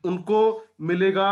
उनको मिलेगा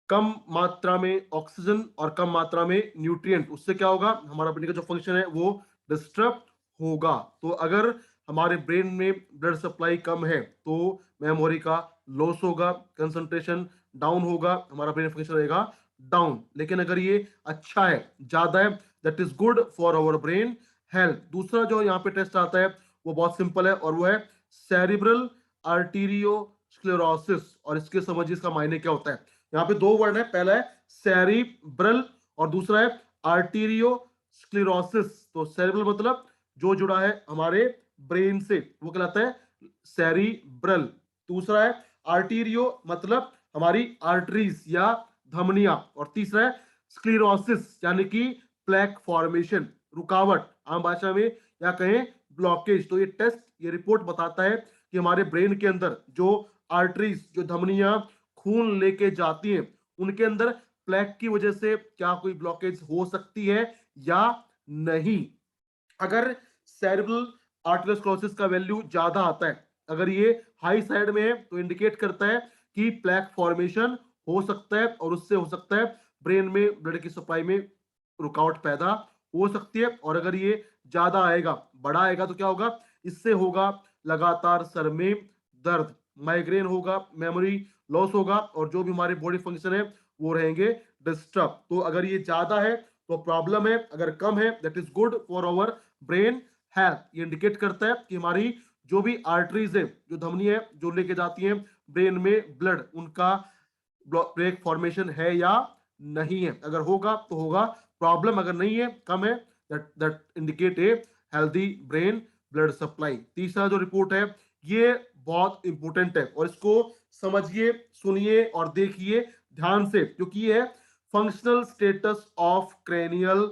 कम मात्रा में ऑक्सीजन और कम मात्रा में न्यूट्रिएंट। उससे क्या होगा, हमारा ब्रेन का जो फंक्शन है वो डिस्टर्ब होगा। तो अगर हमारे ब्रेन में ब्लड सप्लाई कम है तो मेमोरी का लॉस होगा, कंसंट्रेशन डाउन होगा, हमारा ब्रेन फंक्शन रहेगा डाउन। लेकिन अगर ये अच्छा है, ज्यादा है, that is good for our brain health. दूसरा जो यहाँ पे टेस्ट आता है वो बहुत सिंपल है और वो है सेरिब्रल आर्टीरियोस्क्लेरोसिस। और इसके समझिए इसका मायने क्या होता है। यहाँ पे दो वर्ड है, पहला है सेरिब्रल और दूसरा है आर्टीरियोस्क्लेरोसिस। तो सेरिब्रल मतलब जो जुड़ा है हमारे ब्रेन से वो कहलाता है सेरिब्रल। दूसरा है आर्टीरियो मतलब हमारी आर्टरीज या धमनियां। और तीसरा है स्क्लेरोसिस यानी कि प्लेक फॉर्मेशन, रुकावट आम भाषा में, या कहें ब्लॉकेज। तो ये टेस्ट, ये रिपोर्ट बताता है कि हमारे ब्रेन के अंदर जो आर्टरीज, जो धमनियां खून लेके जाती हैं, उनके अंदर प्लेक की वजह से क्या कोई ब्लॉकेज हो सकती है या नहीं। अगर सेरेब्रल आर्टेरियोस्क्लेरोसिस का वैल्यू ज्यादा आता है, अगर ये हाई साइड में है, तो इंडिकेट करता है कि प्लेक फॉर्मेशन हो सकता है और उससे हो सकता है ब्रेन में ब्लड की सप्लाई में रुकावट पैदा हो सकती है। और अगर ये ज्यादा आएगा, बड़ा आएगा, तो क्या होगा, इससे होगा लगातार सर में दर्द, माइग्रेन होगा, मेमोरी लॉस होगा और जो भी हमारे बॉडी फंक्शन है वो रहेंगे डिस्टर्ब। तो अगर ये ज्यादा है तो प्रॉब्लम है, अगर कम है that is good for our brain health. ये इंडिकेट करता है कि हमारी जो भी आर्टरीज है, जो धमनी है, जो लेके जाती हैं ब्रेन में ब्लड, उनका ब्रेक फॉर्मेशन है या नहीं है। अगर होगा तो होगा प्रॉब्लम, अगर नहीं है, कम है, that indicate a healthy brain blood supply. तीसरा जो रिपोर्ट है ये बहुत इंपॉर्टेंट है और इसको समझिए, सुनिए और देखिए ध्यान से, क्योंकि ये है functional status of cranial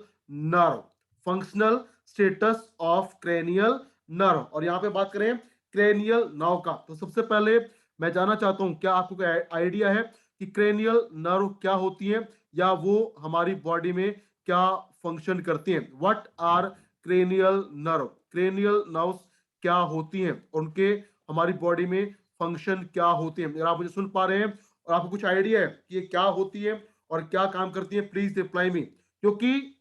nerve. Functional status of cranial nerve. और यहां पे बात करें क्रेनियल नर्व का, तो सबसे पहले मैं जानना चाहता हूं, क्या आपको आइडिया है कि क्रेनियल नर्व क्या होती है या वो हमारी बॉडी में क्या फंक्शन करती हैं। What are cranial nerve. Cranial nerves क्या होती हैं, उनके हमारी बॉडी में फंक्शन क्या होते हैं। अगर आप मुझे सुन पा रहे हैं और आपको कुछ आइडिया है कि ये क्या होती है और क्या काम करती है, प्लीज रिप्लाई मी, क्योंकि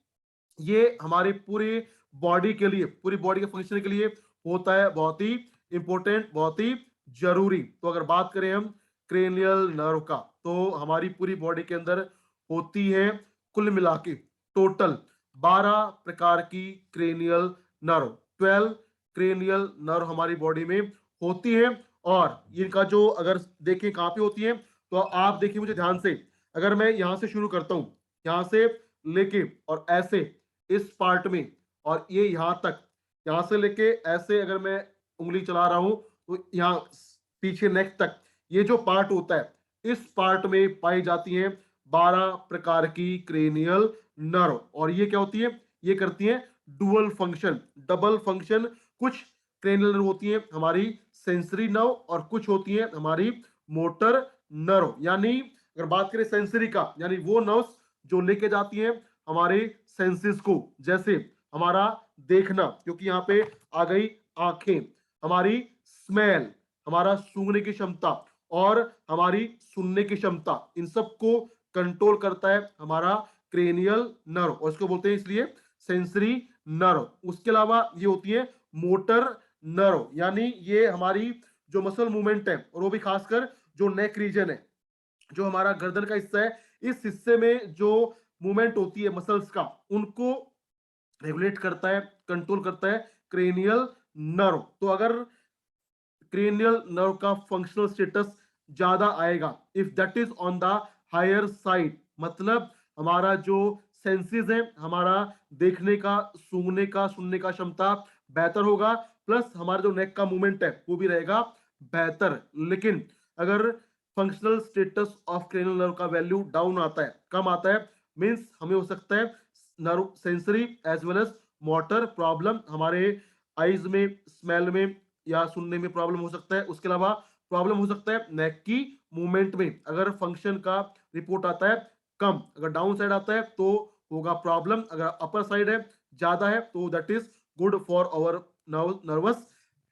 ये हमारी पूरी बॉडी के लिए, पूरी बॉडी के फंक्शन के लिए होता है बहुत ही इंपॉर्टेंट, बहुत ही जरूरी। तो अगर बात करें हम क्रेनियल नर्व का, तो हमारी पूरी बॉडी के अंदर होती है कुल मिला के टोटल 12 प्रकार की क्रेनियल नर्व। 12 क्रेनियल नर्व हमारी बॉडी में होती है। और इनका जो अगर देखें कहाँ पे होती है, तो आप देखिए मुझे ध्यान से। अगर मैं यहां से शुरू करता हूं, यहां से लेके और ऐसे इस पार्ट में, और ये यहां तक, यहां से लेके ऐसे अगर मैं उंगली चला रहा हूं तो यहाँ पीछे नेक तक, ये जो पार्ट होता है इस पार्ट में पाई जाती है 12 प्रकार की क्रेनियल नर्व। और ये क्या होती है, ये करती है डुअल फंक्शन, डबल फंक्शन। कुछ क्रेनियल नर्व होती है हमारी सेंसरी नर्व और कुछ होती है हमारी मोटर नर्व। यानी अगर बात करें सेंसरी का, यानी वो नर्व्स जो लेके जाती हैं हमारे सेंसेस को, जैसे हमारा देखना, क्योंकि यहाँ पे आ गई आंखें, हमारी स्मेल, हमारा सूंघने की क्षमता और हमारी सुनने की क्षमता, इन सब को कंट्रोल करता है हमारा क्रेनियल नर्व और इसको बोलते हैं इसलिए सेंसरी नर्व। उसके अलावा ये होती है मोटर नर्व, यानी ये हमारी जो मसल मूवमेंट है, और वो भी खासकर जो नेक रीजन है, जो हमारा गर्दन का हिस्सा है, इस हिस्से में जो मूवमेंट होती है मसल्स का, उनको रेगुलेट करता है, कंट्रोल करता है क्रेनियल नर्व। तो अगर क्रेनियल नर्व का फंक्शनल स्टेटस ज्यादा आएगा, if that is on the higher side, मतलब हमारा जो सेंसेस है, हमारा देखने का, सूंघने का, सुनने का क्षमता बेहतर होगा, प्लस हमारा जो नेक का मूवमेंट है वो भी रहेगा बेहतर। लेकिन अगर functional status of cranial nerve का वैल्यू डाउन आता है, कम आता है, मींस हमें हो सकता है nerve sensory as well as motor problem, हमारे आईज में, स्मेल में या सुनने में प्रॉब्लम हो सकता है। उसके अलावा प्रॉब्लम हो सकता है नेक की मूवमेंट में, अगर फंक्शन का रिपोर्ट आता है कम। अगर डाउन साइड आता है तो होगा प्रॉब्लम, अगर अपर साइड है, ज्यादा है, तो that is good for our nervous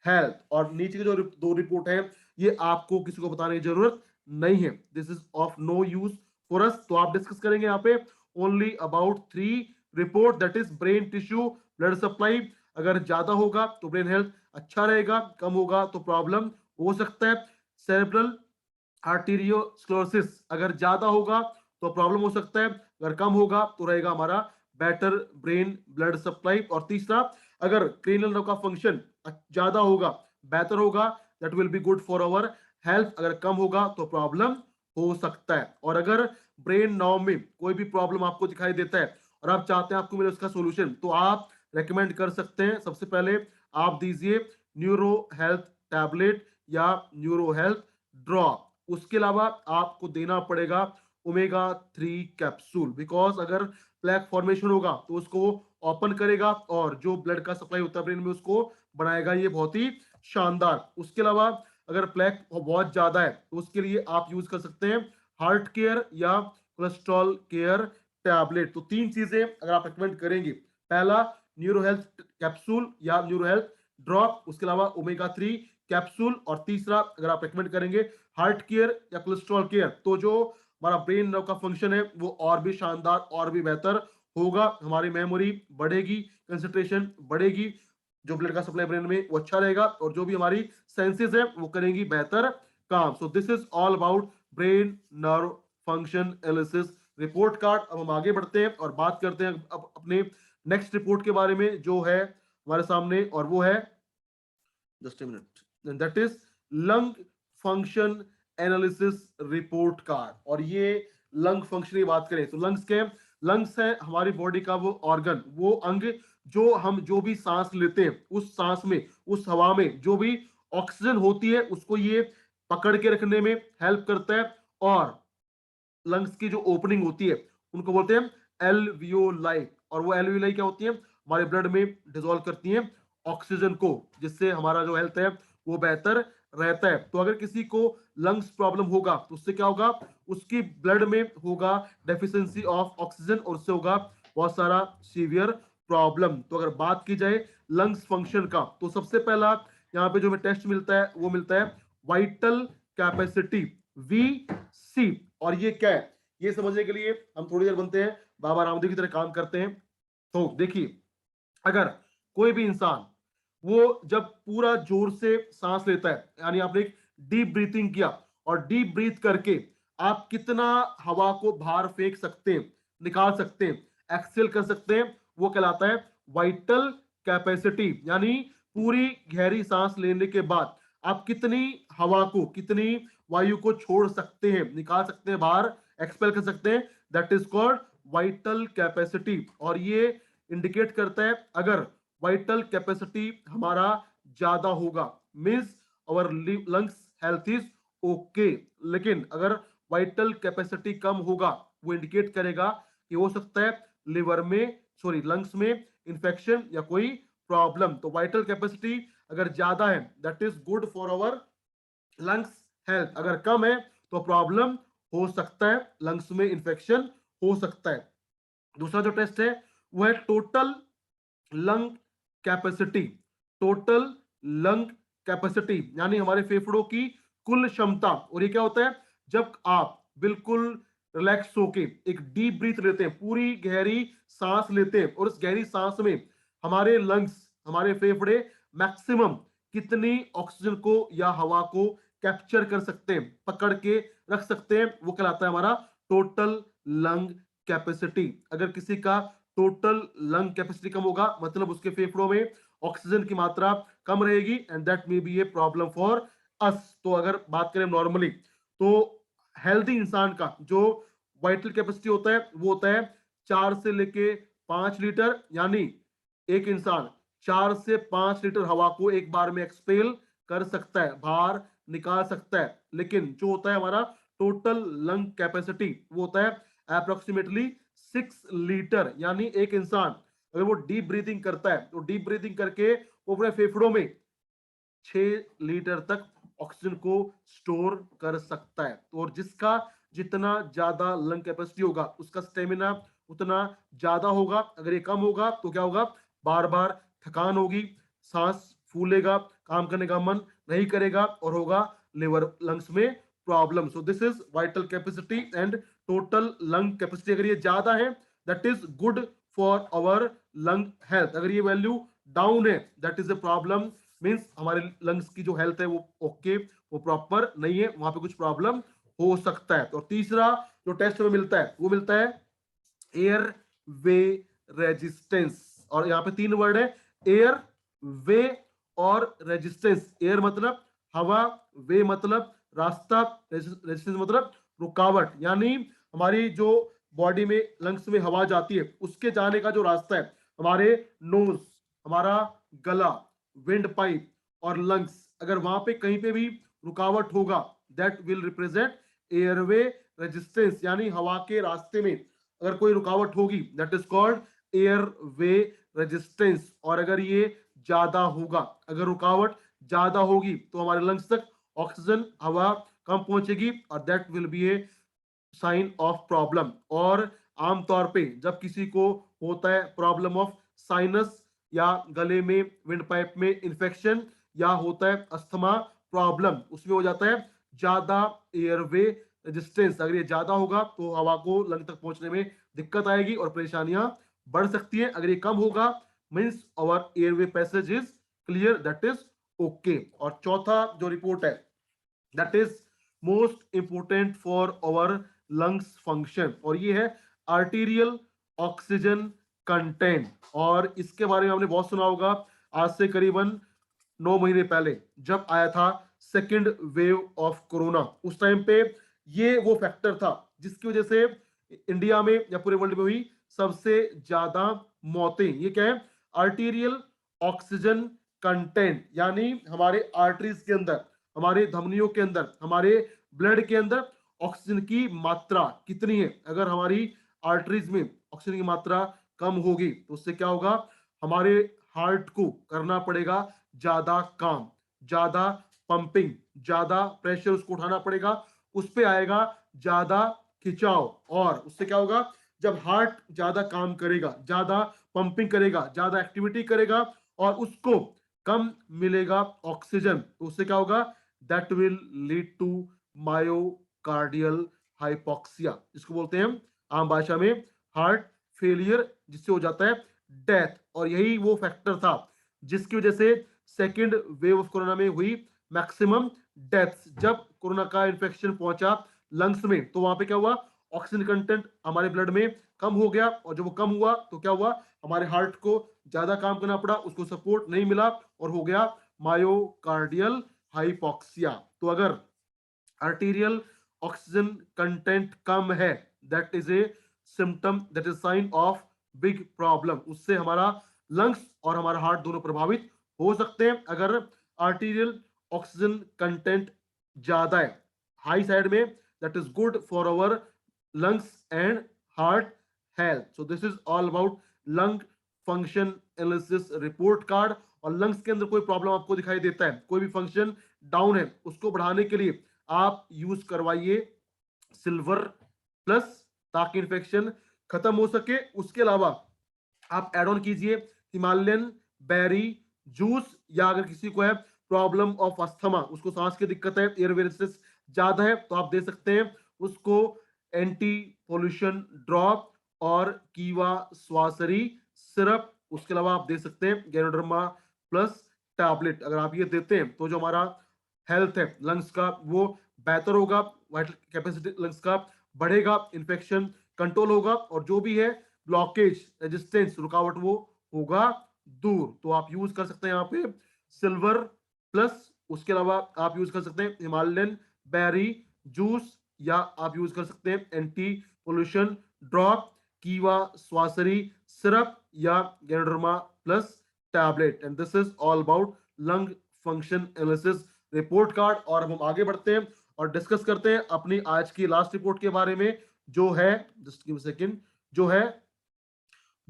health. और नीचे की जो दो रिपोर्ट है ये आपको किसी को बताने की जरूरत नहीं है, this is of no use for us. तो आप डिस्कस करेंगे यहाँ पे only about 3 report, that is brain tissue blood supply. अगर ज्यादा होगा तो ब्रेन हेल्थ अच्छा रहेगा, कम होगा तो प्रॉब्लम हो सकता है। सेरेब्रल आर्टीरियोस्क्लेरोसिस अगर ज्यादा होगा तो प्रॉब्लम हो सकता है, अगर कम होगा तो रहेगा हमारा बेटर ब्रेन ब्लड सप्लाई। और तीसरा, अगर क्रेनियल नर्व का फंक्शन ज्यादा होगा, बेहतर होगा, that will be good for our health. अगर कम होगा तो प्रॉब्लम हो सकता है। और अगर ब्रेन नर्व में कोई भी प्रॉब्लम आपको दिखाई देता है और आप चाहते हैं आपको मिले उसका सोल्यूशन, तो आप रेकमेंड कर सकते हैं, सबसे पहले आप दीजिए न्यूरो हेल्थ टैबलेट या न्यूरो हेल्थ ड्रॉप। उसके अलावा आपको देना पड़ेगा ओमेगा 3 कैप्सूल, बिकॉज अगर प्लेक फॉर्मेशन होगा तो उसको ओपन करेगा और जो ब्लड का सप्लाई होता है ब्रेन में उसको बनाएगा, ये बहुत ही शानदार। उसके अलावा अगर प्लेक बहुत ज्यादा है तो उसके लिए आप यूज कर सकते हैं हार्ट केयर या कोलेस्ट्रॉल केयर टैबलेट। तो 3 चीजें अगर आप रिकमेंड करेंगे, पहला न्यूरो हेल्थ कैप्सूल या न्यूरो हेल्थ ड्रॉप, उसके अलावा ओमेगा 3 कैप्सूल, और तीसरा अगर आप रिकमेंड करेंगे हार्ट केयर या कोलेस्ट्रॉल केयर, तो जो हमारा ब्रेन नर्व का फंक्शन है वो और भी शानदार और भी बेहतर होगा। हमारी मेमोरी बढ़ेगी, कंसंट्रेशन बढ़ेगी, जो ब्लड का सप्लाई ब्रेन में वो अच्छा रहेगा, और जो भी हमारी सेंसेस है वो करेंगी बेहतर काम। सो this is all about brain nerve function analysis report card. अब हम आगे बढ़ते हैं और बात करते हैं अब अपने नेक्स्ट रिपोर्ट के बारे में जो है हमारे सामने, और वो है just a minute, that is lung function analysis report card. और ये लंग फंक्शन की बात करें तो लंग्स के लंग्स है हमारी बॉडी का वो ऑर्गन, वो अंग जो हम जो भी सांस लेते हैं उस सांस में, उस हवा में जो भी ऑक्सीजन होती है उसको ये पकड़ के रखने में हेल्प करता है। और लंग्स की जो ओपनिंग होती है उनको बोलते हैं एल्वियोलाई, और वो एल्वियोलाई क्या होती है, हमारे ब्लड में डिसॉल्व करती हैं ऑक्सीजन को, जिससे हमारा जो हेल्थ है वो बेहतर रहता है। तो अगर किसी को लंग्स प्रॉब्लम होगा तो उससे क्या होगा, उसकी ब्लड में होगा डेफिशिएंसी ऑफ ऑक्सीजन, और उससे होगा बहुत सारा सीवियर प्रॉब्लम। तो अगर बात की जाए लंग्स फंक्शन का, तो सबसे पहला यहाँ पे जो हमें टेस्ट मिलता है वो मिलता है वाइटल कैपेसिटी, वी सी। और ये क्या है, ये समझने के लिए हम थोड़ी देर बनते हैं बाबा रामदेव की तरह काम करते हैं। तो देखिए, अगर कोई भी इंसान वो जब पूरा जोर से सांस लेता है, यानी आपने एक डीप ब्रीथिंग किया और डीप ब्रीथ करके आप कितना हवा को बाहर फेंक सकते हैं, निकाल सकते हैं, एक्सेल कर सकते हैं, वो कहलाता है वाइटल कैपेसिटी। यानी पूरी गहरी सांस लेने के बाद आप कितनी हवा को, कितनी वायु को छोड़ सकते हैं, निकाल सकते हैं बाहर, एक्सपेल कर सकते हैं, that is called vital capacity. और ये इंडिकेट करता है अगर वाइटल कैपेसिटी हमारा ज्यादा होगा, means our lungs health is okay. लेकिन अगर वाइटल कैपेसिटी कम होगा, वो इंडिकेट करेगा कि हो सकता है लिवर में, सॉरी लंग्स में इंफेक्शन या कोई प्रॉब्लम। तो वाइटल कैपेसिटी अगर ज्यादा है that is good for our lungs health, अगर कम है तो प्रॉब्लम हो सकता है, लंग्स में इंफेक्शन हो सकता है। दूसरा जो टेस्ट है वो है total lung capacity, total lung capacity यानी हमारे फेफड़ों की कुल क्षमता। और ये क्या होता है, जब आप बिल्कुल रिलैक्स होके एक डीप ब्रीथ लेते हैं, पूरी गहरी सांस लेते हैं, और उस गहरी सांस में हमारे लंग्स, हमारे फेफड़े मैक्सिमम कितनी ऑक्सीजन को या हवा को कैप्चर कर सकते हैं, पकड़ के रख सकते हैं, वो कहलाता है हमारा टोटल लंग कैपेसिटी। अगर किसी का टोटल लंग कैपेसिटी कम होगा मतलब उसके फेफड़ों में ऑक्सीजन की मात्रा कम रहेगी, and that may be a problem for us. तो अगर बात करें नॉर्मली, तो हेल्दी इंसान का जो वाइटल कैपेसिटी होता है वो होता है 4 से लेके 5 लीटर, यानी एक इंसान 4 से 5 लीटर हवा को एक बार में एक्सपेल कर सकता है, बाहर निकाल सकता है। लेकिन जो होता है हमारा टोटल लंग कैपेसिटी वो होता है अप्रोक्सीमेटली 6 लीटर, यानी एक इंसान अगर वो डीप ब्रीथिंग करता है तो डीप ब्रीथिंग करके वो अपने फेफड़ों में 6 लीटर तक ऑक्सीजन को स्टोर कर सकता है। और जिसका जितना ज्यादा लंग कैपेसिटी होगा उसका स्टेमिना उतना ज्यादा होगा। अगर ये कम होगा तो क्या होगा, बार बार थकान होगी, सांस फूलेगा, काम करने का मन नहीं करेगा, और होगा लिवर लंग्स में problem. So this is vital capacity and total lung capacity. अगर ये ज्यादा है that is good for our lung health. अगर ये वैल्यू डाउन है that is a problem. Means हमारे लंग्स की जो हेल्थ है वो ओके, वो प्रॉपर नहीं है, वहां पे कुछ प्रॉब्लम हो सकता है. और तीसरा जो टेस्ट में मिलता है वो मिलता है एयर वे रेजिस्टेंस. और यहाँ पे तीन वर्ड है, एयर, वे और रेजिस्टेंस. एयर मतलब हवा, वे मतलब रास्ता, रेजिस्टेंस मतलब रुकावट. यानी हमारी जो बॉडी में लंग्स में हवा जाती है उसके जाने का जो रास्ता है, हमारे नोज, हमारा गला, विंड पाइप और लंग्स, अगर वहां पे कहीं पे भी रुकावट होगा that will represent airway resistance. यानी हवा के रास्ते में अगर कोई रुकावट होगी that is called air way resistance. और अगर ये ज्यादा होगा, अगर रुकावट ज्यादा होगी तो हमारे लंग्स तक ऑक्सीजन हवा कम पहुंचेगी और that will be a sign of problem. और आमतौर पे जब किसी को होता है प्रॉब्लम ऑफ साइनस या गले में विंड पाइप में इंफेक्शन या होता है अस्थमा प्रॉब्लम, उसमें हो जाता है ज्यादा एयरवे रेजिस्टेंस. अगर ये ज्यादा होगा तो हवा को लंग तक पहुंचने में दिक्कत आएगी और परेशानियां बढ़ सकती है. अगर ये कम होगा means our airway passage is clear, that is okay. और चौथा जो रिपोर्ट है that is most important for our lungs function, और ये है आर्टीरियल ऑक्सीजन कंटेंट. और इसके बारे में हमने बहुत सुना होगा. आज से करीबन 9 महीने पहले जब आया था सेकेंड वेव ऑफ कोरोना, उस टाइम पे ये वो फैक्टर था जिसकी वजह से इंडिया में या पूरे वर्ल्ड में हुई सबसे ज्यादा मौतें. ये क्या है? Arterial oxygen content. यानी हमारे आर्टरीज के अंदर, हमारे धमनियों के अंदर, हमारे ब्लड के अंदर ऑक्सीजन की मात्रा कितनी है. अगर हमारी आर्टरीज में ऑक्सीजन की मात्रा कम होगी तो उससे क्या होगा? हमारे हार्ट को करना पड़ेगा ज्यादा काम, ज्यादा पंपिंग, ज्यादा प्रेशर उसको उठाना पड़ेगा, उस पे आएगा ज्यादा खिंचाव. और उससे क्या होगा? जब हार्ट ज्यादा काम करेगा, ज्यादा पंपिंग करेगा, ज्यादा एक्टिविटी करेगा और उसको कम मिलेगा ऑक्सीजन, तो उससे क्या होगा? That will lead to myocardial hypoxia. इसको बोलते हैं आम भाषा में हार्ट फेलियर, जिससे हो जाता है डेथ. और यही वो फैक्टर था जिसकी वजह से सेकेंड वेव ऑफ कोरोना में हुई मैक्सिमम डेथ्स. जब कोरोना का इन्फेक्शन पहुंचा लंग्स में तो वहां पे क्या हुआ? ऑक्सीजन कंटेंट हमारे ब्लड में कम हो गया, और जब वो कम हुआ तो क्या हुआ? हमारे हार्ट को ज्यादा काम करना पड़ा, उसको सपोर्ट नहीं मिला और हो गया मायोकार्डियल हाइपोक्सिया. तो अगर आर्टीरियल ऑक्सीजन कंटेंट कम है that is a symptom, that is sine of big problem. उससे हमारा लंग्स और हमारा हार्ट दोनों प्रभावित हो सकते हैं. अगर आर्टीरियल ऑक्सीजन कंटेंट ज्यादा है हाई साइड में that is good for our lungs and heart health. So this is all about lung function analysis report card. और लंग्स के अंदर कोई प्रॉब्लम आपको दिखाई देता है, कोई भी फंक्शन डाउन है, उसको बढ़ाने के लिए आप यूज करवाइए सिल्वर प्लस, ताकि इन्फेक्शन खत्म हो सके. उसके अलावा आप एड ऑन कीजिए हिमालयन बेरी जूस, या अगर किसी को है प्रॉब्लम ऑफ अस्थमा, उसको सांस की दिक्कत है, एयरवे रेजिस्टेंस ज्यादा है, तो आप दे सकते हैं उसको एंटी पोल्यूशन ड्रॉप और कीवा स्वासरी सिरप. उसके अलावा आप दे सकते हैं गैनोडर्मा प्लस टैबलेट. अगर आप ये देते हैं तो जो हमारा हेल्थ है लंग्स का वो बेहतर होगा, वाइटल कैपेसिटी लंग्स का बढ़ेगा, इन्फेक्शन कंट्रोल होगा, और जो भी है ब्लॉकेज, रेजिस्टेंस, रुकावट, वो होगा दूर. तो आप यूज कर सकते हैं यहाँ पे सिल्वर प्लस. उसके अलावा आप यूज कर सकते हैं हिमालयन बेरी जूस, या आप यूज कर सकते हैं एंटी पोल्यूशन ड्रॉप, कीवा स्वासरी सिरप या ganoderma plus tablet. And this is all about lung function analysis report card. और अब हम आगे बढ़ते हैं और डिस्कस करते हैं अपनी आज की लास्ट रिपोर्ट के बारे में, जो है जस्ट गिव अ सेकंड, जो है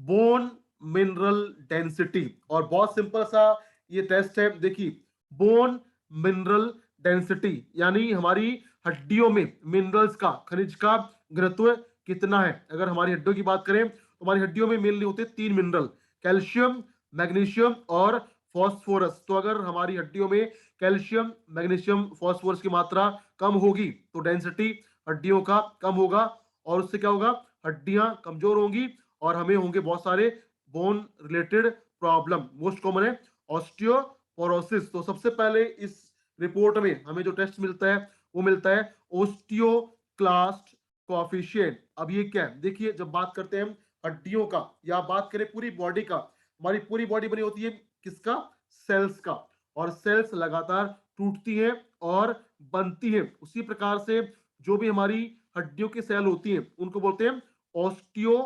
बोन मिनरल डेंसिटी. और बहुत सिंपल सा ये टेस्ट है. देखिए, बोन मिनरल डेंसिटी यानी हमारी हड्डियों में मिनरल्स का, खनिज का घनत्व कितना है. अगर हमारी हड्डियों की बात करें तो हमारी हड्डियों में मेनली होते हैं 3 मिनरल, कैल्शियम, मैग्नीशियम और फॉस्फोरस, तो अगर हमारी हड्डियों में कैल्शियम, मैग्नीशियम, फॉस्फोरस की मात्रा कम होगी तो डेंसिटी हड्डियों का कम होगा, और उससे क्या होगा, हड्डियां कमजोर होंगी और हमें होंगे बहुत सारे bone related problem. Most common है ऑस्टियोपोरोसिस। तो सबसे पहले इस रिपोर्ट में हमें जो टेस्ट मिलता है वो मिलता है ओस्टियोक्लास्ट कोएफिशिएंट। अब ये क्या है, देखिए जब बात करते हैं हम हड्डियों का या बात करें पूरी बॉडी का, हमारी पूरी बॉडी बनी होती है किसका, सेल्स का, और सेल्स लगातार टूटती हैं और बनती हैं। उसी प्रकार से जो भी हमारी हड्डियों की सेल होती हैं उनको बोलते हैं ऑस्टियो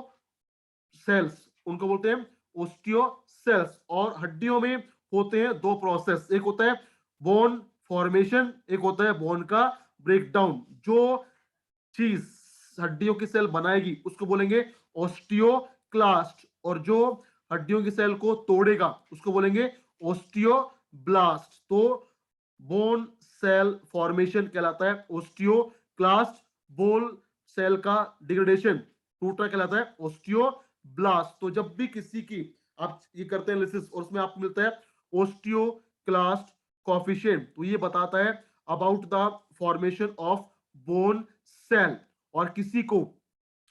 सेल्स, उनको बोलते हैं ओस्टियो सेल्स। और हड्डियों में होते हैं दो प्रोसेस, एक होता है बोन फॉर्मेशन, एक होता है बोन का ब्रेकडाउन। जो चीज हड्डियों की सेल बनाएगी उसको बोलेंगे ओस्टियोक्लास्ट, और जो हड्डियों की सेल को तोड़ेगा उसको बोलेंगे ओस्टियोब्लास्ट। तो बोन सेल फॉर्मेशन कहलाता है ओस्टियोक्लास्ट, बोन सेल का डिग्रेडेशन टूटना कहलाता है ओस्टियोब्लास्ट। तो जब भी किसी की आप ये करते हैं एनालिसिस और उसमें आपको मिलता है ओस्टियोक्लास्ट कोएफिशिएंट, तो ये बताता है about the formation of bone cell. और किसी को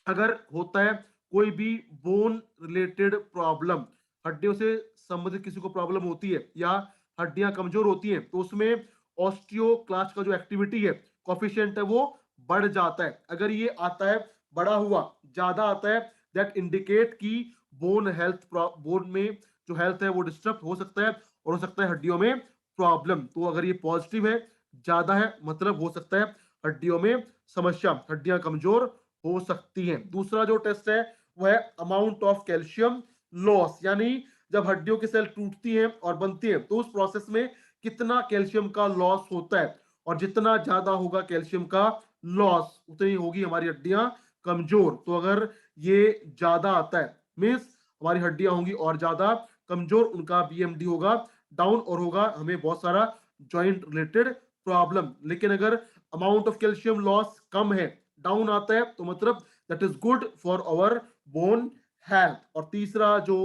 अगर होता है कोई भी बोन रिलेटेड प्रॉब्लम, हड्डियों से संबंधित किसी को प्रॉब्लम होती है या हड्डियां कमजोर होती हैं, तो उसमें ऑस्टियोक्लास्ट का जो एक्टिविटी है कोएफिशिएंट है वो बढ़ जाता है। अगर ये आता है बड़ा हुआ, ज्यादा आता है, दैट इंडिकेट की बोन हेल्थ, बोन में जो हेल्थ है वो डिस्टर्ब हो सकता है और हो सकता है हड्डियों में प्रॉब्लम। तो अगर ये पॉजिटिव है, ज्यादा है, मतलब हो सकता है हड्डियों में समस्या, हड्डियां कमजोर हो सकती हैं। दूसरा जो टेस्ट है वो है अमाउंट ऑफ कैल्शियम लॉस, यानी जब हड्डियों की सेल टूटती हैं और बनती हैं तो उस प्रोसेस में कितना कैल्शियम का लॉस होता है, और जितना ज्यादा होगा कैल्शियम का लॉस उतनी होगी हमारी हड्डियां कमजोर। तो अगर ये ज्यादा आता है मीन्स हमारी हड्डियां होंगी और ज्यादा कमजोर, उनका बीएमडी होगा डाउन और होगा हमें बहुत सारा जॉइंट रिलेटेड प्रॉब्लम। लेकिन अगर अमाउंट ऑफ कैल्शियम लॉस कम है, डाउन आता है, तो मतलब that is good for our bone health. और तीसरा जो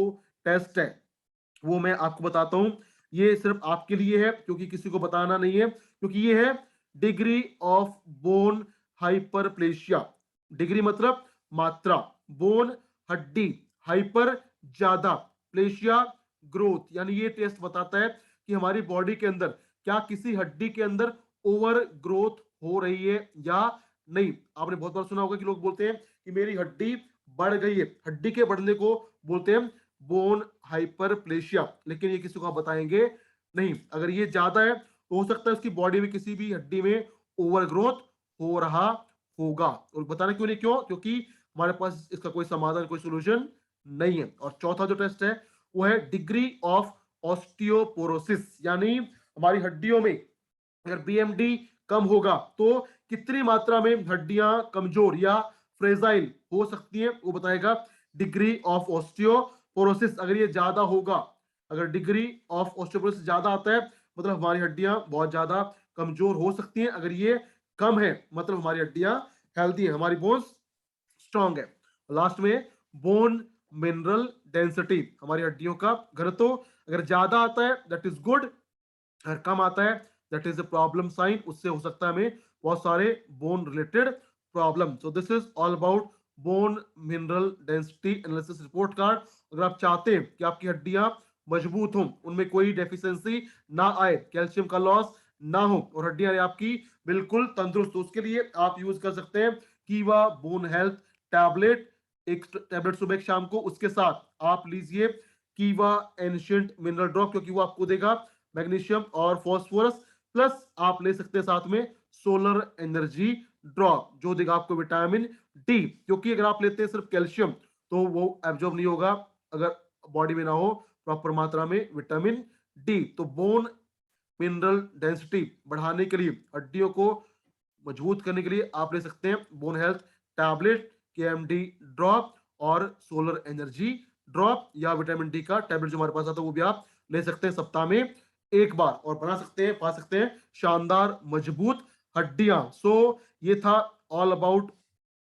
टेस्ट है वो मैं आपको बताता हूं, ये सिर्फ आपके लिए है क्योंकि किसी को बताना नहीं है, क्योंकि ये है degree of bone hyperplasia. Degree मतलब मात्रा, बोन हड्डी, हाइपर ज्यादा, प्लेशिया ग्रोथ, यानी ये टेस्ट बताता है कि हमारी बॉडी के अंदर क्या किसी हड्डी के अंदर ओवर ग्रोथ हो रही है या नहीं। आपने बहुत बार सुना होगा कि लोग बोलते हैं कि मेरी हड्डी बढ़ गई है, हड्डी के बढ़ने को बोलते हैं बोन हाइपरप्लेशिया, लेकिन ये किसी को आप बताएंगे नहीं। अगर ये ज्यादा है तो हो सकता है उसकी बॉडी में किसी भी हड्डी में ओवर ग्रोथ हो रहा होगा, और बताना क्यों नहीं, क्यों, क्योंकि हमारे पास इसका कोई समाधान, कोई सोल्यूशन नहीं है। और चौथा जो टेस्ट है वो है डिग्री ऑफ ऑस्टियोपोरोसिस, यानी हमारी हड्डियों में अगर बीएमडी कम होगा तो कितनी मात्रा में हड्डियां कमजोर या फ्रेजाइल हो सकती हैं, वो बताएगा डिग्री ऑफ ऑस्टियोपोरोसिस। अगर ये ज्यादा होगा, अगर डिग्री ऑफ ऑस्टियोपोरोसिस ज्यादा आता है मतलब हमारी हड्डियां बहुत ज्यादा कमजोर हो सकती हैं, अगर ये कम है मतलब हमारी हड्डियां हेल्दी है, हमारी बोन्स स्ट्रांग है। लास्ट में बोन मिनरल डेंसिटी, हमारी हड्डियों का घनत्व अगर ज्यादा आता है दैट इज गुड, अगर कम आता है that is a problem sign, उससे हो सकता है हमें बहुत सारे bone related problem. So this is all about bone mineral density analysis report card. अगर आप चाहते हैं कि आपकी हड्डियां मजबूत हों, उनमें कोई डेफिशिएंसी ना आए, कैल्शियम का लॉस ना हो और हड्डियां आपकी बिल्कुल तंदुरुस्त, तो उसके लिए आप यूज कर सकते हैं कीवा बोन हेल्थ टैबलेट। एक टैबलेट सुबह एक शाम को, उसके साथ आप लीजिए कीवा एंशिएंट मिनरल ड्रॉप, क्योंकि वो आपको देगा मैग्नीशियम और फॉस्फोरस, प्लस आप ले सकते हैं साथ में सोलर एनर्जी ड्रॉप जो देगा आपको विटामिन डी, क्योंकि अगर आप लेते हैं सिर्फ कैल्शियम तो वो एब्जॉर्ब नहीं होगा अगर बॉडी में ना हो प्रॉपर मात्रा में विटामिन डी। तो बोन मिनरल डेंसिटी बढ़ाने के लिए, हड्डियों को मजबूत करने के लिए आप ले सकते हैं बोन हेल्थ टैबलेट, केएमडी ड्रॉप और सोलर एनर्जी ड्रॉप, या विटामिन डी का टैबलेट जो हमारे पास आता है वो भी आप ले सकते हैं सप्ताह में एक बार, और बना सकते हैं, पा सकते हैं शानदार मजबूत हड्डियां। सो ये था ऑल अबाउट